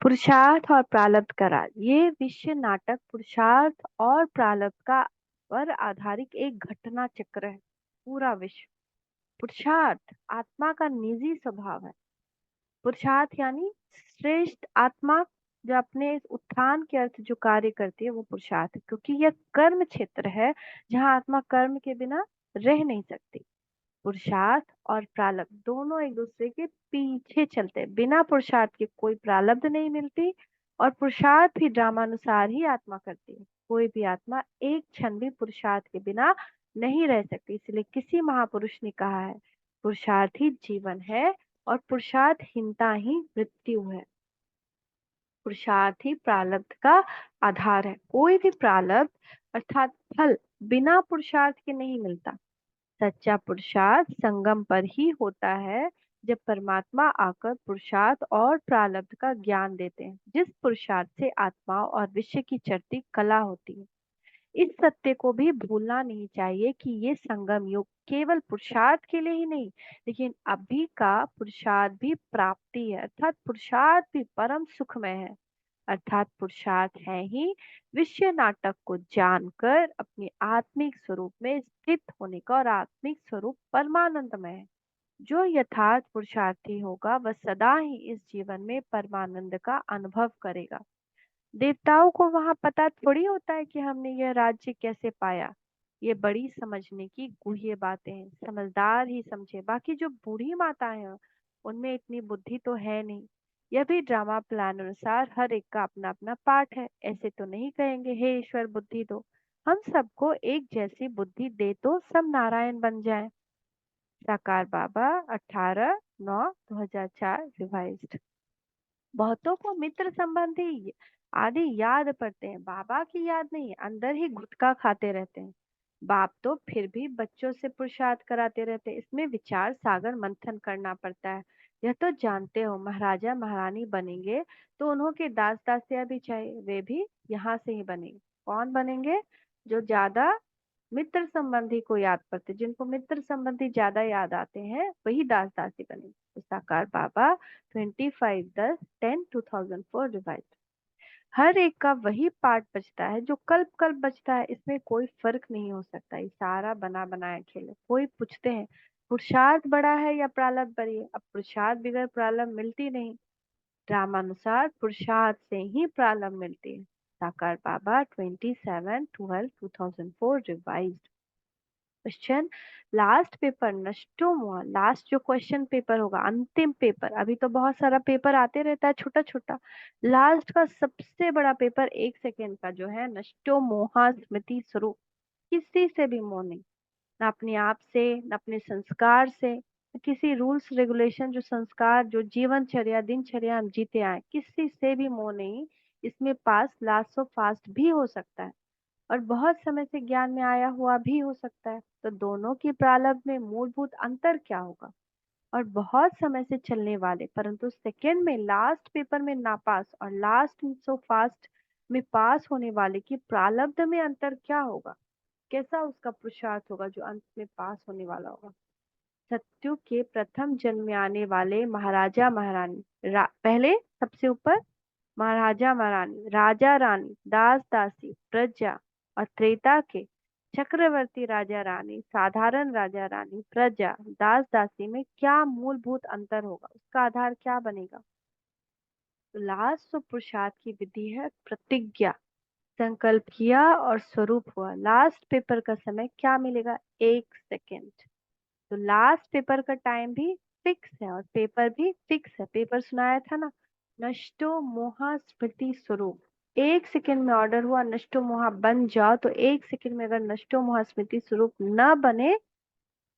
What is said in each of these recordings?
पुरुषार्थ और प्रारब्ध का राज। ये विश्व नाटक पुरुषार्थ और प्रारब्ध का पर आधारित एक घटना चक्र है। पूरा विश्व पुरुषार्थ आत्मा का निजी स्वभाव है। पुरुषार्थ यानी श्रेष्ठ आत्मा जो अपने इस उत्थान के अर्थ जो कार्य करती है वो पुरुषार्थ है, क्योंकि यह कर्म क्षेत्र है जहाँ आत्मा कर्म के बिना रह नहीं सकती। पुरुषार्थ और प्रारब्ध दोनों एक दूसरे के पीछे चलते हैं। बिना पुरुषार्थ के कोई प्रारब्ध नहीं मिलती, और पुरुषार्थ भी ड्रामानुसार ही आत्मा करती है। कोई भी आत्मा एक क्षण भी पुरुषार्थ के बिना नहीं रह सकती। इसलिए किसी महापुरुष ने कहा है, पुरुषार्थ ही जीवन है और पुरुषार्थहीनता ही मृत्यु है। पुरुषार्थ ही प्रारब्ध का आधार है। कोई भी प्रारब्ध अर्थात फल बिना पुरुषार्थ के नहीं मिलता। सच्चा पुरुषार्थ संगम पर ही होता है, जब परमात्मा आकर पुरुषार्थ और प्रारब्ध का ज्ञान देते हैं, जिस पुरुषार्थ से आत्मा और विश्व की चढ़ती कला होती है। इस सत्य को भी भूलना नहीं चाहिए कि ये संगम युग केवल पुरुषार्थ के लिए ही नहीं, लेकिन अभी का पुरुषार्थ भी प्राप्ति है, अर्थात पुरुषार्थ भी परम सुखमय है। अर्थात पुरुषार्थ है ही विश्व नाटक को जानकर अपने आत्मिक स्वरूप में स्थित होने का, और आत्मिक स्वरूप परमानंदमय है। जो यथार्थ पुरुषार्थी होगा वह सदा ही इस जीवन में परमानंद का अनुभव करेगा। देवताओं को वहां पता थोड़ी होता है कि हमने यह राज्य कैसे पाया। ये बड़ी समझने की गुह्य बातें हैं, समझदार ही समझे। बाकी जो बूढ़ी माताएं हैं उनमें इतनी बुद्धि तो है नहीं। यह भी ड्रामा प्लान अनुसार हर एक का अपना अपना पार्ट है। ऐसे तो नहीं कहेंगे हे ईश्वर बुद्धि दो, हम सबको एक जैसी बुद्धि दे तो सब नारायण बन जाएं। साकार बाबा 18/9/2004 रिवाइज्ड। बहुतों को मित्र संबंधी आदि याद पड़ते हैं, बाबा की याद नहीं। अंदर ही गुटखा खाते रहते हैं। बाप तो फिर भी बच्चों से पुरुषार्थ कराते रहते हैं। इसमें विचार सागर मंथन करना पड़ता है। यह तो जानते हो, महाराजा महारानी बनेंगे तो उन्हों के दास दासियां भी चाहिए। वे भी यहाँ से ही बनेंगे। कौन बनेंगे? जो ज्यादा मित्र संबंधी को याद करते, जिनको मित्र संबंधी ज्यादा याद आते हैं वही दास दासी बनेंगे। तो साकार बाबा 25/10/2004 रिवाइज। हर एक का वही पार्ट बचता है जो कल्प कल्प बचता है। इसमें कोई फर्क नहीं हो सकता। ये सारा बना बनाया खेल है। कोई पूछते हैं पुरुषार्थ बड़ा है या प्रारब्ध बड़ी है? अब पुरुषार्थ बिगड़ प्रारब्ध मिलती नहीं। ड्रामानुसार पुरुषार्थ से ही प्रारब्ध मिलती है। साकार बाबा 27/12/2004 रिवाइज। क्वेश्चन, लास्ट पेपर नष्टो हुआ। लास्ट जो क्वेश्चन पेपर होगा, अंतिम पेपर, अभी तो बहुत सारा पेपर आते रहता है छोटा छोटा। लास्ट का सबसे बड़ा पेपर 1 सेकेंड का जो है, नष्टो मोहा स्मृति स्वरूप। किसी से भी मोह नहीं, ना अपने आप से, ना अपने संस्कार से, ना किसी रूल्स रेगुलेशन, जो संस्कार जो जीवनचर्या दिनचर्या हम जीते आए, किसी से भी मोह नहीं। इसमें पास लास्ट ऑफ फास्ट भी हो सकता है, और बहुत समय से ज्ञान में आया हुआ भी हो सकता है। तो दोनों की प्रारब्ध में मूलभूत अंतर क्या होगा? और बहुत समय से चलने वाले परंतु सेकंड में लास्ट पेपर में नापास और लास्ट सो फास्ट में पास होने वाले की प्रारब्ध में अंतर क्या होगा? कैसा उसका पुरुषार्थ होगा जो अंत में पास होने वाला होगा? सत्यु के प्रथम जन्म में आने वाले महाराजा महारानी, पहले सबसे ऊपर महाराजा महारानी, राजा रानी, दास दासी, प्रजा, और त्रेता के चक्रवर्ती राजा रानी, साधारण राजा रानी, प्रजा, दास दासी में क्या मूलभूत अंतर होगा? उसका आधार क्या बनेगा? तो लास्ट तो पुरुषार्थ की विधि है प्रतिज्ञा। संकल्प किया और स्वरूप हुआ। लास्ट पेपर का समय क्या मिलेगा? 1 सेकेंड। तो लास्ट पेपर का टाइम भी फिक्स है और पेपर भी फिक्स है। पेपर सुनाया था ना, नष्टो मोहा स्मृति स्वरूप। 1 सेकेंड में ऑर्डर हुआ नष्टो मोहा बन जाओ, तो 1 सेकेंड में अगर नष्टो मोहा स्मृति स्वरूप न बने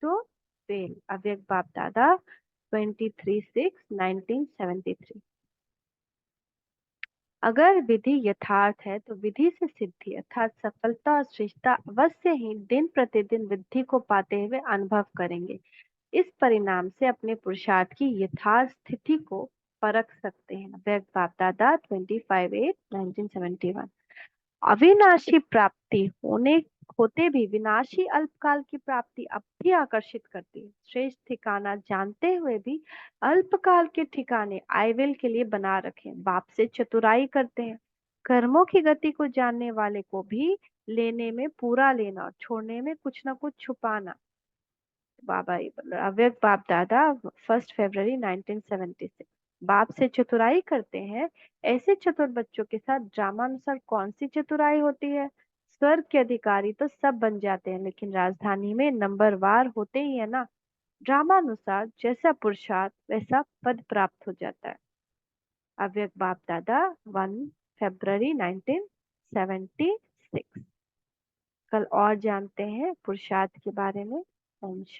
तो फेल। अव्यक्त बाप दादा 23/6/1973। अगर विधि यथार्थ है तो विधि से सिद्धि अर्थात सफलता और श्रेष्ठता अवश्य ही दिन प्रतिदिन विधि को पाते हुए अनुभव करेंगे। इस परिणाम से अपने पुरुषार्थ की यथार्थ स्थिति को परख सकते हैं। व्यक्त बाप दादा 25/8/1971। अविनाशी प्राप्ति होने होते भी विनाशी अल्पकाल की प्राप्ति अब भी आकर्षित करती है। श्रेष्ठ ठिकाना जानते हुए भी अल्पकाल के ठिकाने आयविल के लिए बना रखे, बाप से चतुराई करते हैं। कर्मों की गति को जानने वाले को भी लेने में पूरा लेना और छोड़ने में कुछ ना कुछ छुपाना। बाबा ये बोल रहे, अव्यक्त बाप दादा 1 फरवरी 1976। बाप से चतुराई करते हैं। ऐसे चतुर बच्चों के साथ ड्रामानुसार कौन सी चतुराई होती है? स्वर्ग के अधिकारी तो सब बन जाते हैं, लेकिन राजधानी में नंबरवार होते ही है ना। ड्रामानुसार जैसा पुरुषार्थ वैसा पद प्राप्त हो जाता है। अव्यक्त बाप दादा 1 फरवरी 1976। कल और जानते हैं पुरुषार्थ के बारे में। ओम